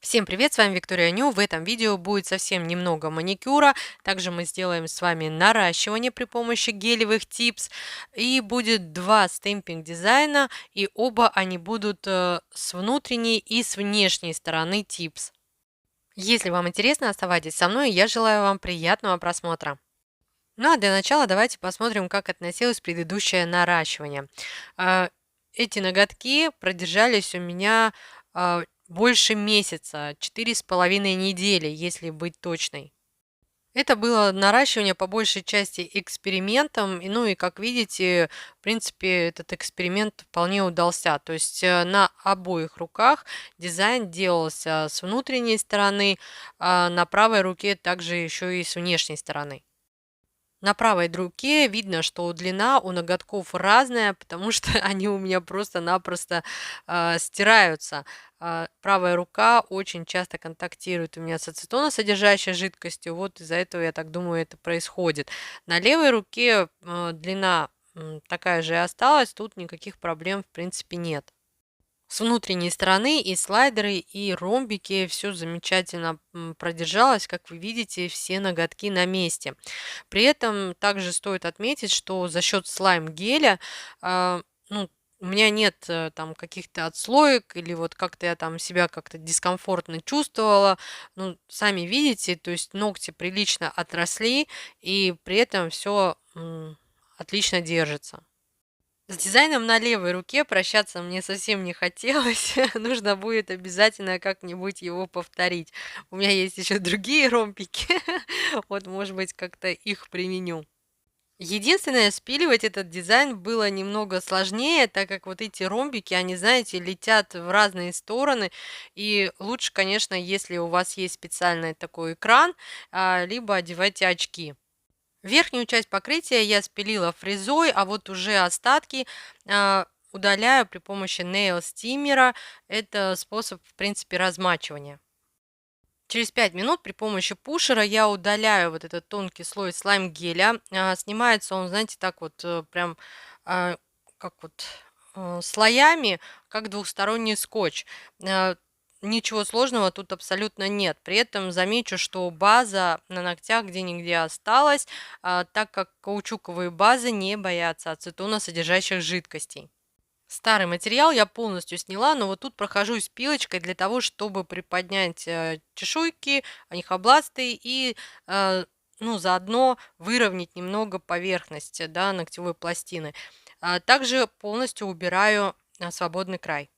Всем привет, с вами Виктория Ню. В этом видео будет совсем немного маникюра. Также мы сделаем с вами наращивание при помощи гелевых типс. И будет два стемпинг дизайна, и оба они будут с внутренней и с внешней стороны типс. Если вам интересно, оставайтесь со мной, и я желаю вам приятного просмотра. Ну а для начала давайте посмотрим, как относилось предыдущее наращивание. А, Эти ноготки продержались у меня больше месяца, 4,5 недели, если быть точной. Это было наращивание по большей части экспериментом, ну и как видите, в принципе, этот эксперимент вполне удался. То есть на обоих руках дизайн делался с внутренней стороны, а на правой руке также еще и с внешней стороны. На правой руке видно, что длина у ноготков разная, потому что они у меня просто-напросто стираются. Правая рука очень часто контактирует у меня с ацетоносодержащей жидкостью, вот из-за этого, я так думаю, это происходит. На левой руке длина такая же и осталась, тут никаких проблем в принципе нет. С внутренней стороны и слайдеры, и ромбики все замечательно продержалось. Как вы видите, все ноготки на месте. При этом также стоит отметить, что за счет слайм-геля, ну, у меня нет там каких-то отслоек или вот как-то я там себя как-то дискомфортно чувствовала. Ну, сами видите, то есть ногти прилично отросли, и при этом все отлично держится. С дизайном на левой руке прощаться мне совсем не хотелось. Нужно будет обязательно как-нибудь его повторить. У меня есть еще другие ромбики. Вот, может быть, как-то их применю. Единственное, спиливать этот дизайн было немного сложнее, так как вот эти ромбики, они, знаете, летят в разные стороны. И лучше, конечно, если у вас есть специальный такой экран, либо одевайте очки. Верхнюю часть покрытия я спилила фрезой, а вот уже остатки удаляю при помощи Nail стимера. Это способ, в принципе, размачивания. Через 5 минут при помощи пушера я удаляю вот этот тонкий слой слайм-геля. Снимается он, знаете, так вот прям а, как вот слоями, как двухсторонний скотч. А, Ничего сложного тут абсолютно нет. При этом замечу, что база на ногтях где-нигде осталась, так как каучуковые базы не боятся ацетона содержащих жидкостей. Старый материал я полностью сняла, но вот тут прохожусь пилочкой для того, чтобы приподнять чешуйки, анихобласты и ну, заодно выровнять немного поверхность, да, ногтевой пластины. Также полностью убираю свободный край.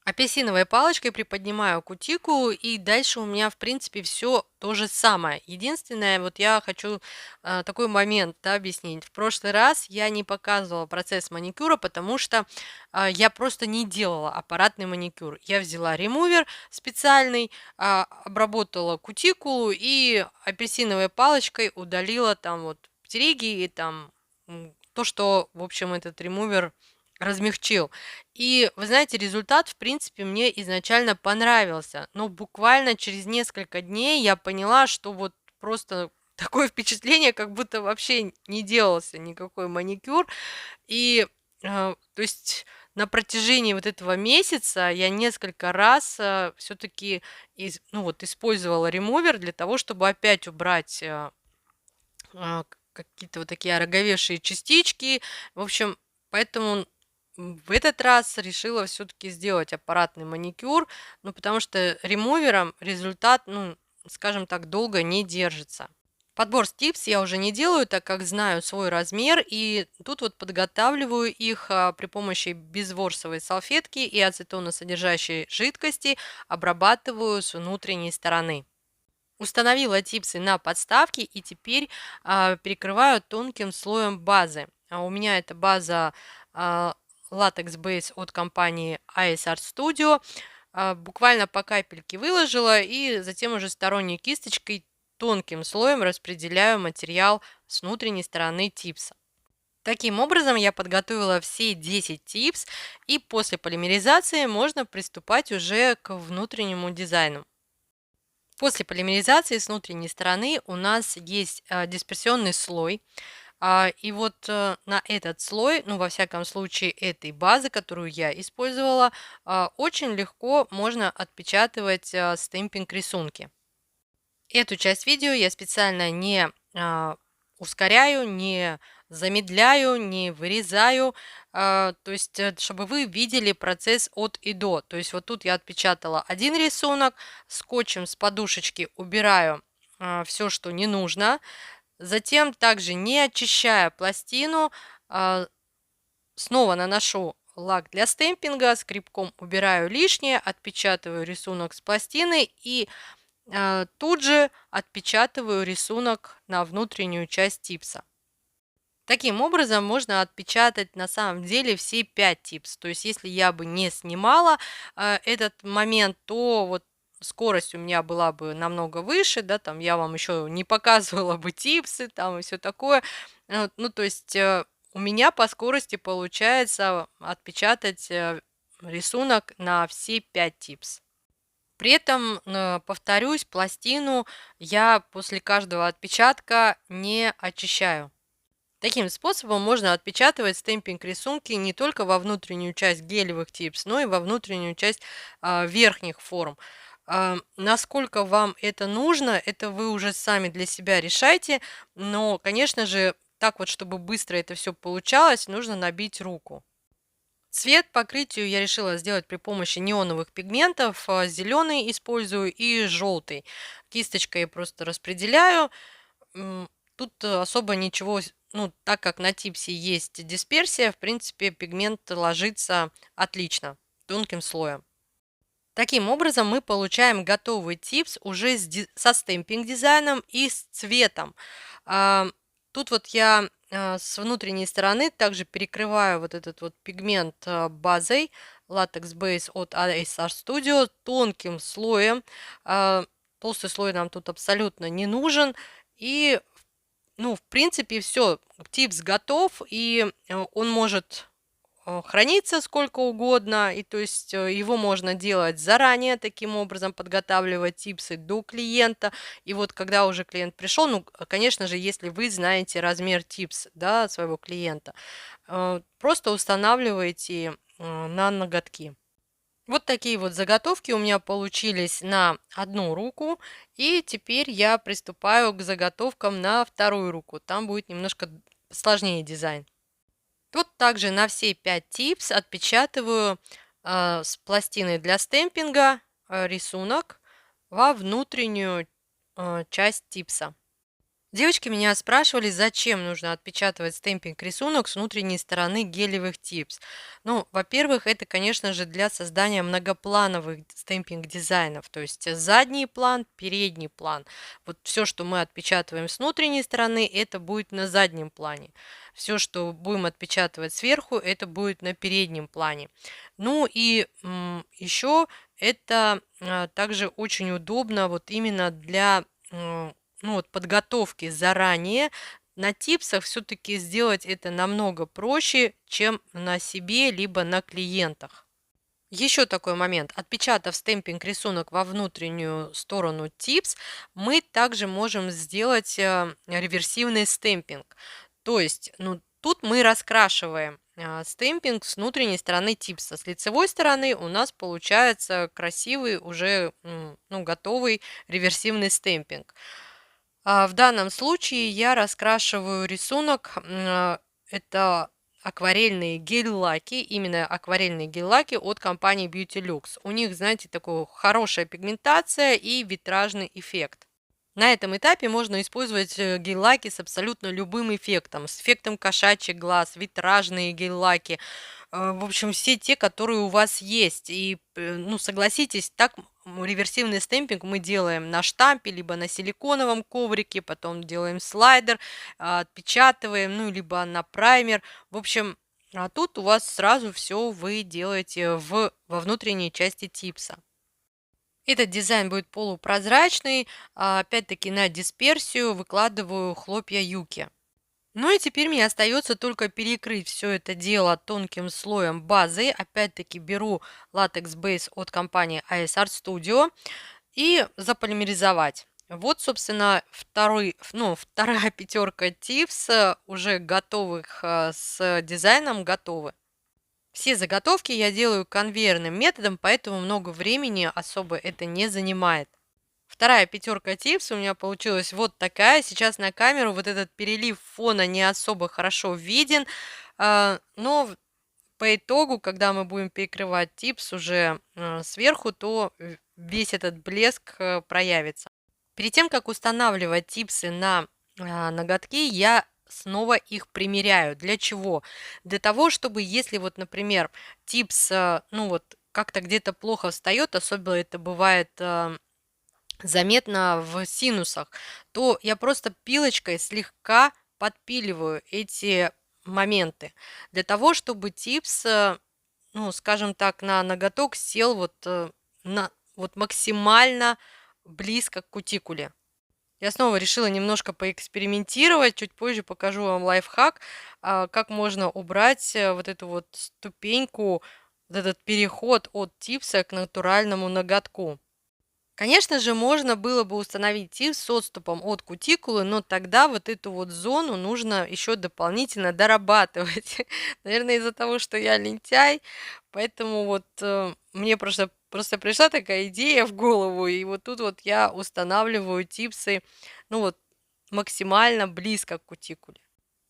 Апельсиновой палочкой приподнимаю кутикулу, и дальше у меня, в принципе, все то же самое. Единственное, вот я хочу такой момент, да, объяснить. В прошлый раз я не показывала процесс маникюра, потому что я просто не делала аппаратный маникюр. Я взяла ремувер специальный, обработала кутикулу и апельсиновой палочкой удалила там вот птериги и там то, что, в общем, этот ремувер размягчил. И вы знаете, результат, в принципе, мне изначально понравился. Но буквально через несколько дней я поняла, что вот просто такое впечатление, как будто вообще не делался никакой маникюр. И, то есть на протяжении вот этого месяца я несколько раз все-таки ну вот, использовала ремувер для того, чтобы опять убрать какие-то вот такие ороговевшие частички. В общем, поэтому в этот раз решила все-таки сделать аппаратный маникюр, ну, потому что ремувером результат, ну, скажем так, долго не держится. Подбор стипс я уже не делаю, так как знаю свой размер, и тут вот подготавливаю их при помощи безворсовой салфетки и ацетоносодержащей жидкости, обрабатываю с внутренней стороны. Установила типсы на подставке и теперь перекрываю тонким слоем базы. У меня это база Latex Base от компании Ice Art Studio. Буквально по капельке выложила и затем уже сторонней кисточкой тонким слоем распределяю материал с внутренней стороны типса. Таким образом я подготовила все 10 типс, и после полимеризации можно приступать уже к внутреннему дизайну. После полимеризации с внутренней стороны у нас есть дисперсионный слой. И вот на этот слой, ну, во всяком случае, этой базы, которую я использовала, очень легко можно отпечатывать стемпинг рисунки. Эту часть видео я специально не ускоряю, не замедляю, не вырезаю, то есть, чтобы вы видели процесс от и до. То есть вот тут я отпечатала один рисунок, скотчем с подушечки убираю все, что не нужно, затем также не очищая пластину, снова наношу лак для стемпинга, скребком убираю лишнее, отпечатываю рисунок с пластины и тут же отпечатываю рисунок на внутреннюю часть типса. Таким образом можно отпечатать на самом деле все 5 типс. То есть если я бы не снимала этот момент, то вот скорость у меня была бы намного выше, да, там я вам еще не показывала бы типсы, там и все такое. Ну, то есть у меня по скорости получается отпечатать рисунок на все 5 типс. При этом, повторюсь, пластину я после каждого отпечатка не очищаю. Таким способом можно отпечатывать стемпинг рисунки не только во внутреннюю часть гелевых типс, но и во внутреннюю часть верхних форм. Насколько вам это нужно, это вы уже сами для себя решайте, но, конечно же, так вот, чтобы быстро это все получалось, нужно набить руку. Цвет покрытию я решила сделать при помощи неоновых пигментов. Зеленый использую и желтый. Кисточкой я просто распределяю. Тут особо ничего, ну, так как на типсе есть дисперсия, в принципе, пигмент ложится отлично, тонким слоем. Таким образом, мы получаем готовый типс уже со стемпинг дизайном и с цветом. Тут вот я с внутренней стороны также перекрываю вот этот вот пигмент базой Latex Base от ASR Studio тонким слоем. Толстый слой нам тут абсолютно не нужен. И, ну, в принципе, все, типс готов, и он может хранится сколько угодно, и то есть его можно делать заранее, таким образом подготавливать типсы до клиента, и вот когда уже клиент пришел, ну, конечно же, если вы знаете размер типс, да, своего клиента, просто устанавливаете на ноготки. Вот такие вот заготовки у меня получились на одну руку, и теперь я приступаю к заготовкам на вторую руку, там будет немножко сложнее дизайн. Вот также на все 5 типс отпечатываю с пластиной для стемпинга рисунок во внутреннюю часть типса. Девочки меня спрашивали, зачем нужно отпечатывать стемпинг рисунок с внутренней стороны гелевых типс. Ну, во-первых, это, конечно же, для создания многоплановых стемпинг дизайнов, то есть задний план, передний план. Вот все, что мы отпечатываем с внутренней стороны, это будет на заднем плане. Все, что будем отпечатывать сверху, это будет на переднем плане. Ну и еще это также очень удобно вот именно для ну, вот подготовки заранее. На типсах все-таки сделать это намного проще, чем на себе, либо на клиентах. Еще такой момент. Отпечатав стемпинг рисунок во внутреннюю сторону типс, мы также можем сделать реверсивный стемпинг. То есть, ну, тут мы раскрашиваем стемпинг с внутренней стороны типса. С лицевой стороны у нас получается красивый, уже ну, готовый реверсивный стемпинг. В данном случае я раскрашиваю рисунок. Это акварельные гель-лаки, именно акварельные гель-лаки от компании Beauty Lux. У них, знаете, такая хорошая пигментация и витражный эффект. На этом этапе можно использовать гель-лаки с абсолютно любым эффектом. С эффектом кошачий глаз, витражные гель-лаки. В общем, все те, которые у вас есть. И, ну, согласитесь, так реверсивный стемпинг мы делаем на штампе, либо на силиконовом коврике, потом делаем слайдер, отпечатываем, ну, либо на праймер. В общем, а тут у вас сразу все вы делаете во внутренней части типса. Этот дизайн будет полупрозрачный. Опять-таки на дисперсию выкладываю хлопья юки. Ну и теперь мне остается только перекрыть все это дело тонким слоем базы. Опять-таки беру Latex Base от компании ASR Studio и заполимеризовать. Вот, собственно, вторая пятерка типс уже готовых с дизайном готовы. Все заготовки я делаю конвейерным методом, поэтому много времени особо это не занимает. Вторая пятерка типс у меня получилась вот такая. Сейчас на камеру вот этот перелив фона не особо хорошо виден, но по итогу, когда мы будем перекрывать типс уже сверху, то весь этот блеск проявится. Перед тем, как устанавливать типсы на ноготки, я снова их примеряю. Для чего? Для того, чтобы если вот, например, типс, ну вот, как-то где-то плохо встает, особенно это бывает заметно в синусах, то я просто пилочкой слегка подпиливаю эти моменты для того, чтобы типс, ну, скажем так, на ноготок сел вот максимально близко к кутикуле. Я снова решила немножко поэкспериментировать. Чуть позже покажу вам лайфхак, как можно убрать вот эту вот ступеньку, вот этот переход от типса к натуральному ноготку. Конечно же, можно было бы установить типс с отступом от кутикулы, но тогда вот эту вот зону нужно еще дополнительно дорабатывать. Наверное, из-за того, что я лентяй, поэтому вот мне просто пришла такая идея в голову, и вот тут вот я устанавливаю типсы, ну вот, максимально близко к кутикуле.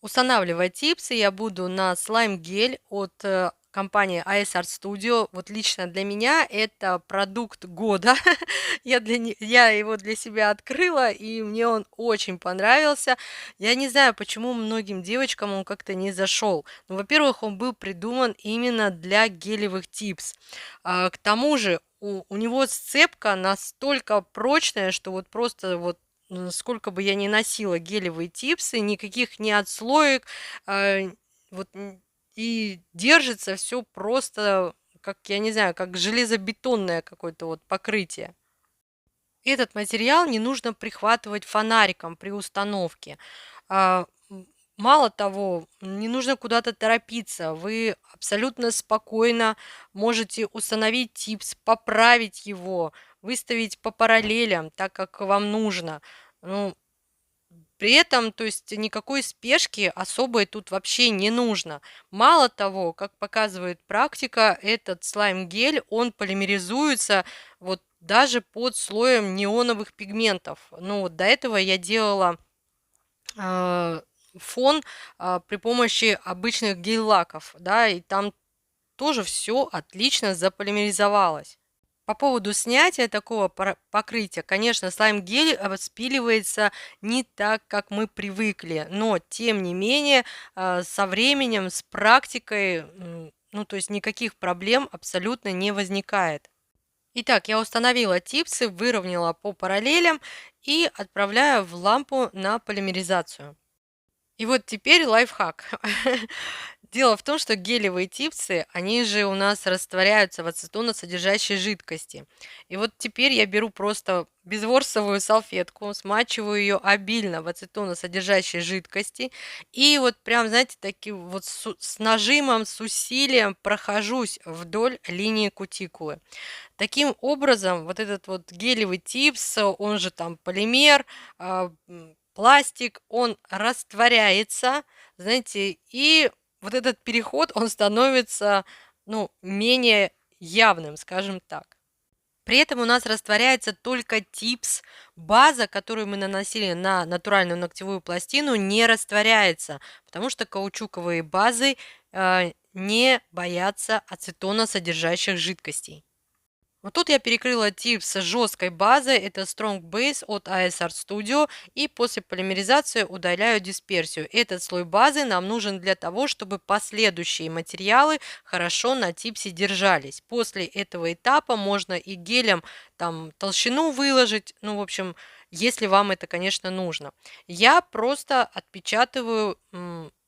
Устанавливать типсы я буду на слайм-гель от компании AS Art Studio. Вот лично для меня это продукт года. Я его для себя открыла, и мне он очень понравился. Я не знаю, почему многим девочкам он как-то не зашел. Ну, во-первых, он был придуман именно для гелевых типс. К тому же у него сцепка настолько прочная, что вот просто вот сколько бы я ни носила гелевые типсы, никаких не отслоек, вот, и держится все просто, как, я не знаю, как железобетонное какое-то вот покрытие. Этот материал не нужно прихватывать фонариком при установке. Мало того, не нужно куда-то торопиться. Вы абсолютно спокойно можете установить типс, поправить его, выставить по параллелям, так как вам нужно. Ну, при этом, то есть никакой спешки особой тут вообще не нужно. Мало того, как показывает практика, этот слайм-гель, он полимеризуется вот даже под слоем неоновых пигментов. Ну вот до этого я делала фон при помощи обычных гель-лаков, да, и там тоже все отлично заполимеризовалось. По поводу снятия такого покрытия, конечно, слайм-гель спиливается не так, как мы привыкли, но тем не менее со временем, с практикой, ну то есть никаких проблем абсолютно не возникает. Итак, я установила типсы, выровняла по параллелям и отправляю в лампу на полимеризацию. И вот теперь лайфхак. Дело в том, что гелевые типсы, они же у нас растворяются в ацетоносодержащей жидкости. И вот теперь я беру просто безворсовую салфетку, смачиваю ее обильно в ацетоносодержащей жидкости и вот прям, знаете, таким вот с нажимом, с усилием прохожусь вдоль линии кутикулы. Таким образом, вот этот вот гелевый типс, он же там полимер, пластик, он растворяется, знаете, и вот этот переход, он становится, ну, менее явным, скажем так. При этом у нас растворяется только типс, база, которую мы наносили на натуральную ногтевую пластину, не растворяется, потому что каучуковые базы не боятся ацетона содержащих жидкостей. Вот тут я перекрыла тип с жесткой базой, это Strong Base от AS Art Studio, и после полимеризации удаляю дисперсию. Этот слой базы нам нужен для того, чтобы последующие материалы хорошо на типсе держались. После этого этапа можно и гелем там толщину выложить, ну, в общем, если вам это, конечно, нужно. Я просто отпечатываю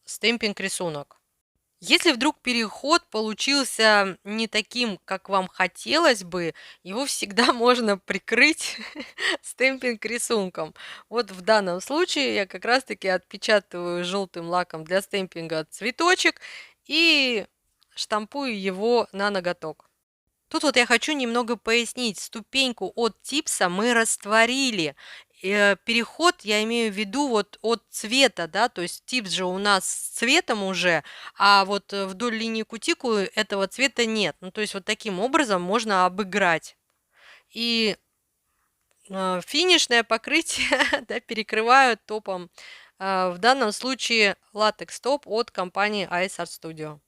стемпинг рисунок. Если вдруг переход получился не таким, как вам хотелось бы, его всегда можно прикрыть стемпинг рисунком. Вот в данном случае я как раз-таки отпечатываю желтым лаком для стемпинга цветочек и штампую его на ноготок. Тут вот я хочу немного пояснить. Ступеньку от типса мы растворили. переход я имею в виду вот от цвета, да, то есть типс же у нас с цветом уже, а вот вдоль линии кутикулы этого цвета нет. Ну, то есть вот таким образом можно обыграть. И финишное покрытие да, перекрываю топом. В данном случае латекс топ от компании Ice Art Studio.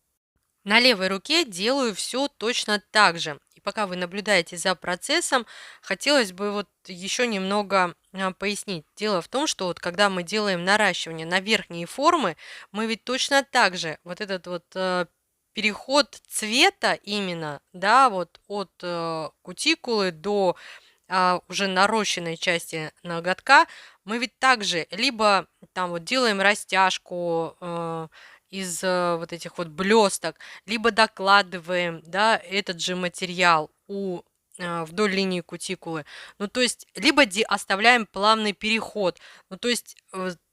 На левой руке делаю все точно так же. И пока вы наблюдаете за процессом, хотелось бы вот еще немного пояснить. Дело в том, что вот когда мы делаем наращивание на верхние формы, мы ведь точно так же вот этот вот переход цвета именно, да, вот от кутикулы до уже нарощенной части ноготка, мы ведь также либо там вот делаем растяжку из вот этих вот блесток, либо докладываем, да, этот же материал вдоль линии кутикулы. Ну, то есть, либо оставляем плавный переход. Ну, то есть,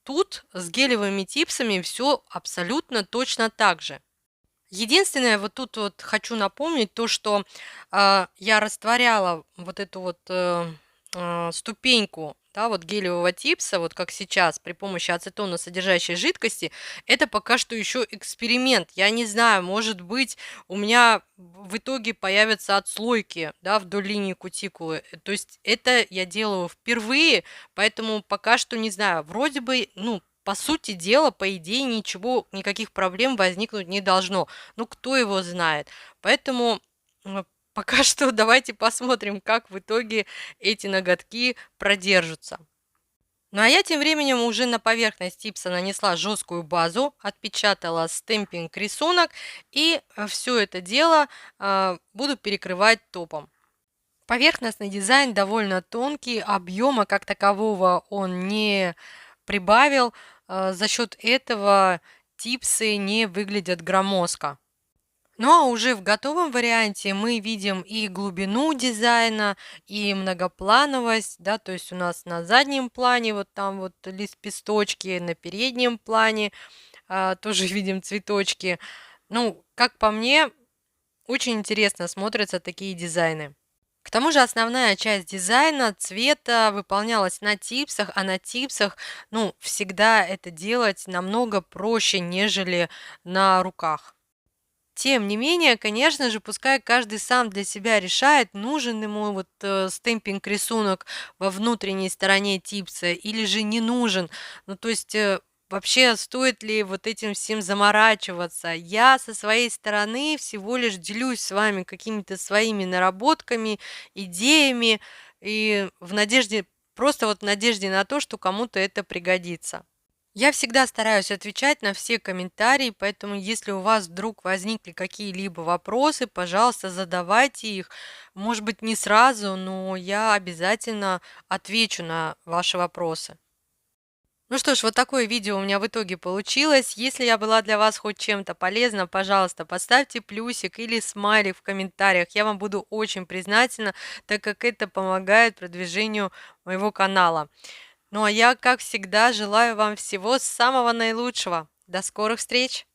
тут с гелевыми типсами все абсолютно точно так же. Единственное, вот тут вот хочу напомнить то, что я растворяла вот эту вот ступеньку, да, вот гелевого типса, вот как сейчас, при помощи ацетона содержащей жидкости, это пока что еще эксперимент. Я не знаю, может быть, у меня в итоге появятся отслойки, да, вдоль линии кутикулы. То есть это я делаю впервые, поэтому пока что не знаю. Вроде бы, ну, по сути дела, по идее, ничего, никаких проблем возникнуть не должно. Ну, кто его знает? Поэтому пока что давайте посмотрим, как в итоге эти ноготки продержатся. Ну а я тем временем уже на поверхность типса нанесла жесткую базу, отпечатала стемпинг рисунок и все это дело буду перекрывать топом. Поверхностный дизайн довольно тонкий, объема как такового он не прибавил. За счет этого типсы не выглядят громоздко. Ну а уже в готовом варианте мы видим и глубину дизайна, и многоплановость, да, то есть у нас на заднем плане вот там вот лепесточки, на переднем плане тоже видим цветочки. Ну, как по мне, очень интересно смотрятся такие дизайны. К тому же основная часть дизайна цвета выполнялась на типсах, а на типсах, ну, всегда это делать намного проще, нежели на руках. Тем не менее, конечно же, пускай каждый сам для себя решает, нужен ему вот стемпинг-рисунок во внутренней стороне типса или же не нужен. Ну, то есть вообще стоит ли вот этим всем заморачиваться? Я со своей стороны всего лишь делюсь с вами какими-то своими наработками, идеями и в надежде, просто вот в надежде на то, что кому-то это пригодится. Я всегда стараюсь отвечать на все комментарии, поэтому если у вас вдруг возникли какие-либо вопросы, пожалуйста, задавайте их. Может быть, не сразу, но я обязательно отвечу на ваши вопросы. Ну что ж, вот такое видео у меня в итоге получилось. Если я была для вас хоть чем-то полезна, пожалуйста, поставьте плюсик или смайлик в комментариях. Я вам буду очень признательна, так как это помогает продвижению моего канала. Ну а я, как всегда, желаю вам всего самого наилучшего. До скорых встреч!